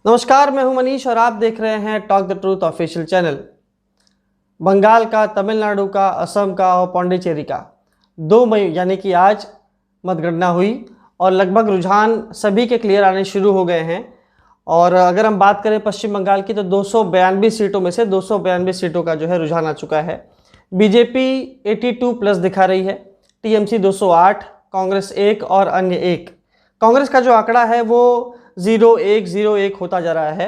नमस्कार, मैं हूं मनीष और आप देख रहे हैं talk the truth official channel. Bengal का, तमिलनाडु का, असम का और पौंडीचेरी का 2 मई यानी कि आज मतगणना हुई और लगभग रुझान सभी के क्लियर आने शुरू हो गए हैं। और अगर हम बात करें पश्चिम बंगाल की तो 292 सीटों में से 292 सीटों का जो है रुझान आ चुका है। बीजेपी 82 प्लस दिखा रही है, टीएमसी 208, कांग्रेस 1 और अन्य 1। कांग्रेस का जो आंकड़ा है वो 0-1-0-1 होता जा रहा है।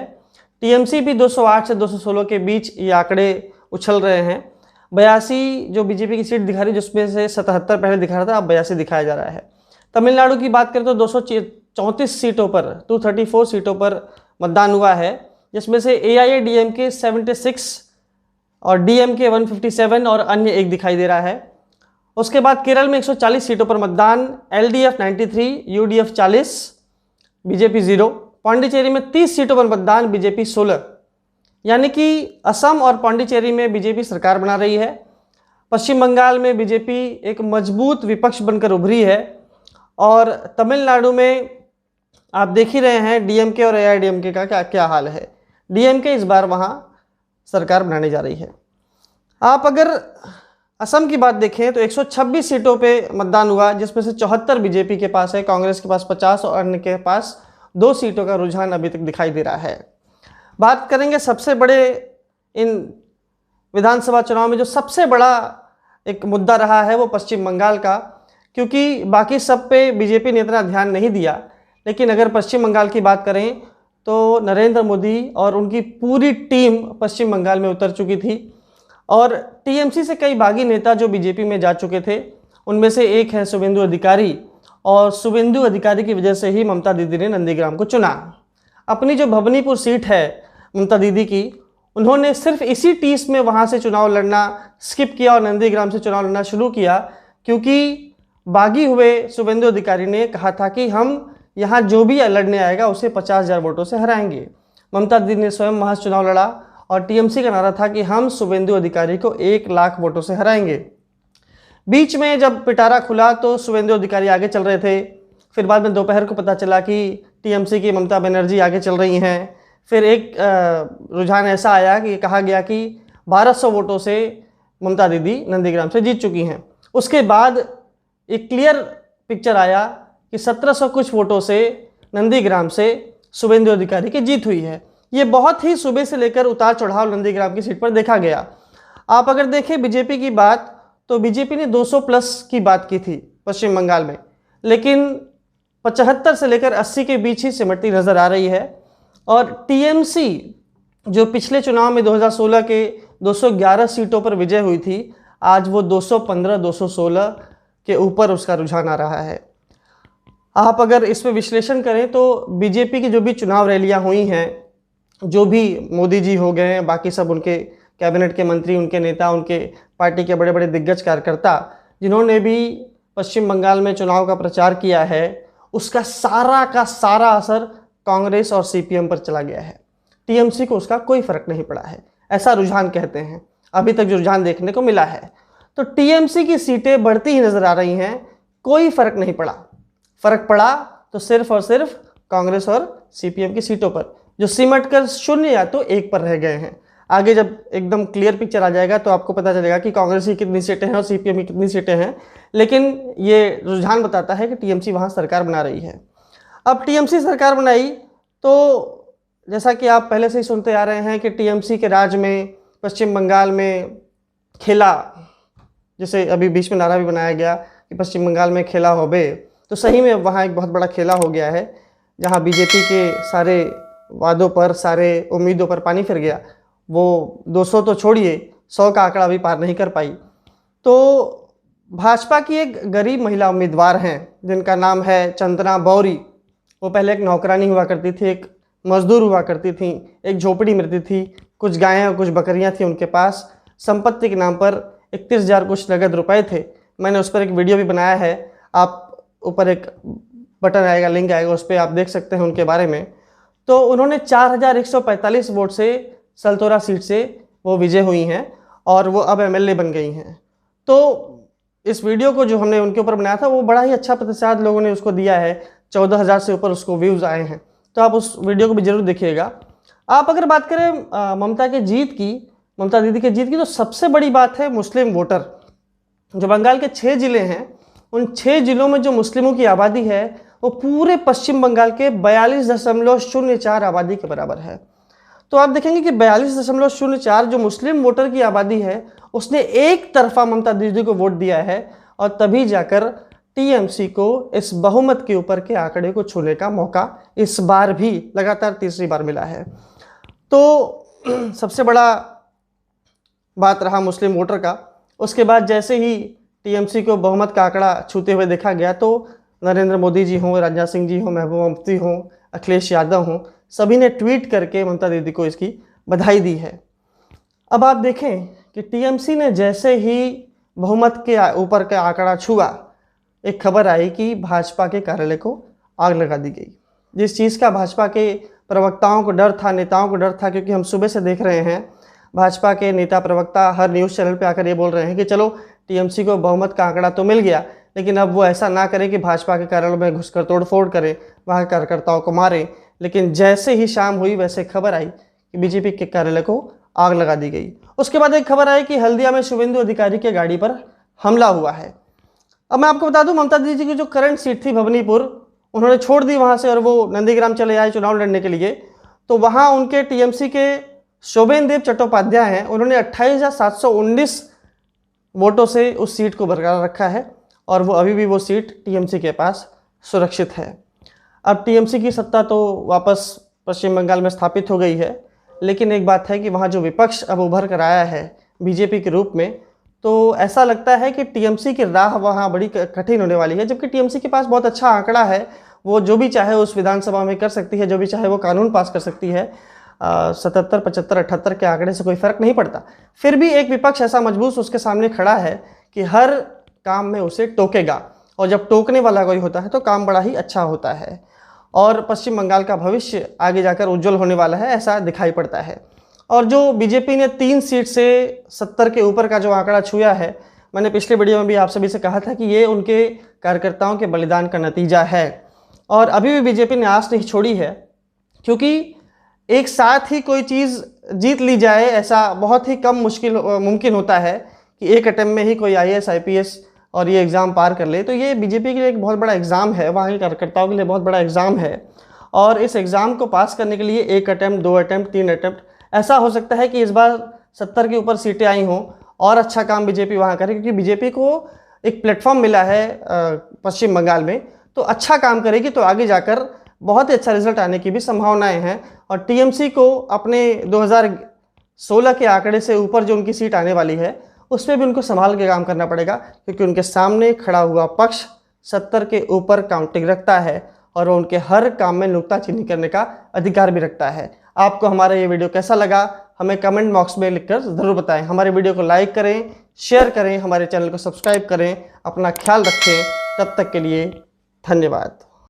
टीएमसी भी 208 से 216 के बीच ये आंकड़े उछल रहे हैं। 82 जो बीजेपी की सीट दिखा रही है, जिसमें से 77 पहले दिखा रहा था, अब 82 दिखाया जा रहा है। तमिलनाडु की बात करें तो 234 सीटों पर 234 सीटों पर मतदान हुआ है, जिसमें से एआईएडीएमके 76 और डीएमके 157 और अन्य 1 दिखाई दे रहा है। उसके बाद केरल में 140 सीटों पर मतदान, एलडीएफ 93, यूडीएफ 40, बीजेपी 0। पांडिचेरी में 30 सीटों पर मतदान, बीजेपी 16। यानी कि असम और पांडिचेरी में बीजेपी सरकार बना रही है। पश्चिम बंगाल में बीजेपी एक मजबूत विपक्ष बनकर उभरी है और तमिलनाडु में आप देख ही रहे हैं डीएमके और एआईडीएमके का क्या हाल है। डीएमके इस बार वहाँ सरकार बनाने जा रही है। आप अगर असम की बात देखें तो 126 सीटों पे मतदान हुआ, जिसमें से 74 बीजेपी के पास है, कांग्रेस के पास 50 और अन्य के पास 2 सीटों का रुझान अभी तक दिखाई दे रहा है। बात करेंगे सबसे बड़े इन विधानसभा चुनाव में जो सबसे बड़ा एक मुद्दा रहा है वो पश्चिम बंगाल का, क्योंकि बाकी सब पे बीजेपी ने इतना ध्यान नहीं दिया। लेकिन अगर पश्चिम बंगाल की बात करें तो नरेंद्र मोदी और उनकी पूरी टीम पश्चिम बंगाल में उतर चुकी थी और टीएमसी से कई बागी नेता जो बीजेपी में जा चुके थे, उनमें से एक है शुभेंदु अधिकारी। और शुभेंदु अधिकारी की वजह से ही ममता दीदी ने नंदीग्राम को चुना। अपनी जो भवनीपुर सीट है ममता दीदी की, उन्होंने सिर्फ इसी टीस में वहाँ से चुनाव लड़ना स्किप किया और नंदीग्राम से चुनाव लड़ना शुरू किया, क्योंकि बागी हुए शुभेंदु अधिकारी ने कहा था कि हम यहाँ जो भी लड़ने आएगा उसे 50,000 वोटों से हराएंगे। ममता दीदी ने स्वयं वहाँ चुनाव लड़ा और टीएमसी का नारा था कि हम शुभेंदु अधिकारी को 1 लाख वोटों से हराएंगे। बीच में जब पिटारा खुला तो शुभेंदु अधिकारी आगे चल रहे थे, फिर बाद में दोपहर को पता चला कि टीएमसी की ममता बनर्जी आगे चल रही हैं। फिर एक रुझान ऐसा आया कि कहा गया कि 1200 वोटों से ममता दीदी नंदीग्राम से जीत चुकी हैं। उसके बाद एक क्लियर पिक्चर आया कि 1700 कुछ वोटों से नंदीग्राम से शुभेंदु अधिकारी की जीत हुई है। ये बहुत ही सुबह से लेकर उतार चढ़ाव नंदीग्राम की सीट पर देखा गया। आप अगर देखें बीजेपी की बात तो बीजेपी ने 200 प्लस की बात की थी पश्चिम बंगाल में, लेकिन 75 से लेकर 80 के बीच ही सिमटती नजर आ रही है। और टीएमसी जो पिछले चुनाव में 2016 के 211 सीटों पर विजय हुई थी, आज वो 215-216 के ऊपर उसका रुझान आ रहा है। आप अगर इस पर विश्लेषण करें तो बीजेपी की जो भी चुनाव रैलियां हुई हैं, जो भी मोदी जी हो गए हैं, बाकी सब उनके कैबिनेट के मंत्री, उनके नेता, उनके पार्टी के बड़े बड़े दिग्गज कार्यकर्ता जिन्होंने भी पश्चिम बंगाल में चुनाव का प्रचार किया है, उसका सारा का सारा असर कांग्रेस और सीपीएम पर चला गया है। टीएमसी को उसका कोई फर्क नहीं पड़ा है, ऐसा रुझान कहते हैं अभी तक जो रुझान देखने को मिला है। तो टीएमसी की सीटें बढ़ती ही नजर आ रही हैं, कोई फर्क नहीं पड़ा। फर्क पड़ा तो सिर्फ और सिर्फ कांग्रेस और सीपीएम की सीटों पर, जो सिमट कर 0 या तो 1 पर रह गए हैं। आगे जब एकदम क्लियर पिक्चर आ जाएगा तो आपको पता चलेगा कि कांग्रेस की कितनी सीटें हैं और सीपीएम की कितनी सीटें हैं, लेकिन ये रुझान बताता है कि टीएमसी वहाँ सरकार बना रही है। अब टीएमसी सरकार बनाई तो जैसा कि आप पहले से ही सुनते आ रहे हैं कि टीएमसी के राज में पश्चिम बंगाल में खेला, जैसे अभी बीच में नारा भी बनाया गया कि पश्चिम बंगाल में खेला हो बे, तो सही में वहाँ एक बहुत बड़ा खेला हो गया है, जहाँ बीजेपी के सारे वादों पर, सारे उम्मीदों पर पानी फिर गया। वो 200 तो छोड़िए, 100 का आंकड़ा भी पार नहीं कर पाई। तो भाजपा की एक गरीब महिला उम्मीदवार हैं जिनका नाम है चंदना बौरी। वो पहले एक नौकरानी हुआ करती थी, एक मजदूर हुआ करती थी, एक झोपड़ी में रहती थी, कुछ गायें और कुछ बकरियां थी उनके पास। संपत्ति के नाम पर 31,000 कुछ नगद रुपए थे। मैंने उस पर एक वीडियो भी बनाया है, आप ऊपर एक बटन आएगा, लिंक आएगा, उस पर आप देख सकते हैं उनके बारे में। तो उन्होंने 4145 वोट से सलतोरा सीट से वो विजय हुई हैं और वो अब एमएलए बन गई हैं। तो इस वीडियो को जो हमने उनके ऊपर बनाया था वो बड़ा ही अच्छा प्रतिसाद लोगों ने उसको दिया है, 14,000 से ऊपर उसको व्यूज़ आए हैं। तो आप उस वीडियो को भी जरूर देखिएगा। आप अगर बात करें ममता के जीत की, ममता दीदी के जीत की, तो सबसे बड़ी बात है मुस्लिम वोटर। जो बंगाल के 6 ज़िले हैं, उन 6 ज़िलों में जो मुस्लिमों की आबादी है वो पूरे पश्चिम बंगाल के 42.04 आबादी के बराबर है। तो आप देखेंगे कि 42.04 जो मुस्लिम वोटर की आबादी है उसने एक तरफा ममता दीदी को वोट दिया है, और तभी जाकर टीएमसी को इस बहुमत के ऊपर के आंकड़े को छूने का मौका इस बार भी लगातार तीसरी बार मिला है। तो सबसे बड़ा बात रहा मुस्लिम वोटर का। उसके बाद जैसे ही टीएमसी को बहुमत का आंकड़ा छूते हुए देखा गया तो नरेंद्र मोदी जी हों, राजनाथ सिंह जी हों, महबूबा मुफ्ती हों, अखिलेश यादव हों, सभी ने ट्वीट करके ममता दीदी को इसकी बधाई दी है। अब आप देखें कि टीएमसी ने जैसे ही बहुमत के ऊपर का आंकड़ा छुआ, एक खबर आई कि भाजपा के कार्यालय को आग लगा दी गई। जिस चीज़ का भाजपा के प्रवक्ताओं को डर था, नेताओं को डर था, क्योंकि हम सुबह से देख रहे हैं भाजपा के नेता प्रवक्ता हर न्यूज़ चैनल पे आकर ये बोल रहे हैं कि चलो टीएमसी को बहुमत का आंकड़ा तो मिल गया, लेकिन अब वो ऐसा ना करें कि भाजपा के कार्यालय में घुसकर तोड़फोड़ करें, वहाँ कार्यकर्ताओं को मारें। लेकिन जैसे ही शाम हुई वैसे खबर आई कि बीजेपी के कार्यालय को आग लगा दी गई। उसके बाद एक खबर आई कि हल्दिया में शुभेंदु अधिकारी के गाड़ी पर हमला हुआ है। अब मैं आपको बता दूं, ममता दीदी की जो करंट सीट थी भवनीपुर, उन्होंने छोड़ दी वहाँ से और वो नंदीग्राम चले आए चुनाव लड़ने के लिए। तो वहाँ उनके टीएमसी के शोभेन देव चट्टोपाध्याय हैं, उन्होंने 28,719 वोटों से उस सीट को बरकरार रखा है, और वो अभी भी वो सीट टीएमसी के पास सुरक्षित है। अब टीएमसी की सत्ता तो वापस पश्चिम बंगाल में स्थापित हो गई है, लेकिन एक बात है कि वहाँ जो विपक्ष अब उभर कर आया है बीजेपी के रूप में, तो ऐसा लगता है कि टीएमसी की राह वहाँ बड़ी कठिन होने वाली है। जबकि टीएमसी के पास बहुत अच्छा आंकड़ा है, वो जो भी चाहे उस विधानसभा में कर सकती है, जो भी चाहे वो कानून पास कर सकती है। 77, 75, 78 के आंकड़े से कोई फर्क नहीं पड़ता। फिर भी एक विपक्ष ऐसा मजबूत उसके सामने खड़ा है कि हर काम में उसे टोकेगा, और जब टोकने वाला कोई होता है तो काम बड़ा ही अच्छा होता है, और पश्चिम बंगाल का भविष्य आगे जाकर उज्जवल होने वाला है, ऐसा दिखाई पड़ता है। और जो बीजेपी ने 3 सीट से 70 के ऊपर का जो आंकड़ा छुआ है, मैंने पिछले वीडियो में भी आप सभी से कहा था कि ये उनके कार्यकर्ताओं के बलिदान का नतीजा है। और अभी भी बीजेपी ने आस नहीं छोड़ी है, क्योंकि एक साथ ही कोई चीज़ जीत ली जाए ऐसा बहुत ही कम मुमकिन होता है कि एक अटेम्प्ट में ही कोई IAS IPS और ये एग्ज़ाम पार कर ले। तो ये बीजेपी के लिए एक बहुत बड़ा एग्ज़ाम है, वहाँ के कार्यकर्ताओं के लिए बहुत बड़ा एग्ज़ाम है। और इस एग्ज़ाम को पास करने के लिए 1 अटेम्प्ट, 2 अटेम्प्ट, 3 अटेम्प्ट, ऐसा हो सकता है कि इस बार 70 के ऊपर सीटें आई हों और अच्छा काम बीजेपी वहाँ करे, क्योंकि बीजेपी को एक प्लेटफॉर्म मिला है पश्चिम बंगाल में। तो अच्छा काम करेगी तो आगे जाकर बहुत ही अच्छा रिजल्ट आने की भी संभावनाएं हैं। और टीएमसी को अपने 2016 के आंकड़े से ऊपर जो उनकी सीट आने वाली है उस पर भी उनको संभाल के काम करना पड़ेगा, क्योंकि उनके सामने खड़ा हुआ पक्ष 70 के ऊपर काउंटिंग रखता है और वो उनके हर काम में नुक्ताचीनी करने का अधिकार भी रखता है। आपको हमारा ये वीडियो कैसा लगा हमें कमेंट बॉक्स में लिखकर ज़रूर बताएं। हमारे वीडियो को लाइक करें, शेयर करें, हमारे चैनल को सब्सक्राइब करें। अपना ख्याल रखें। तब तक के लिए धन्यवाद।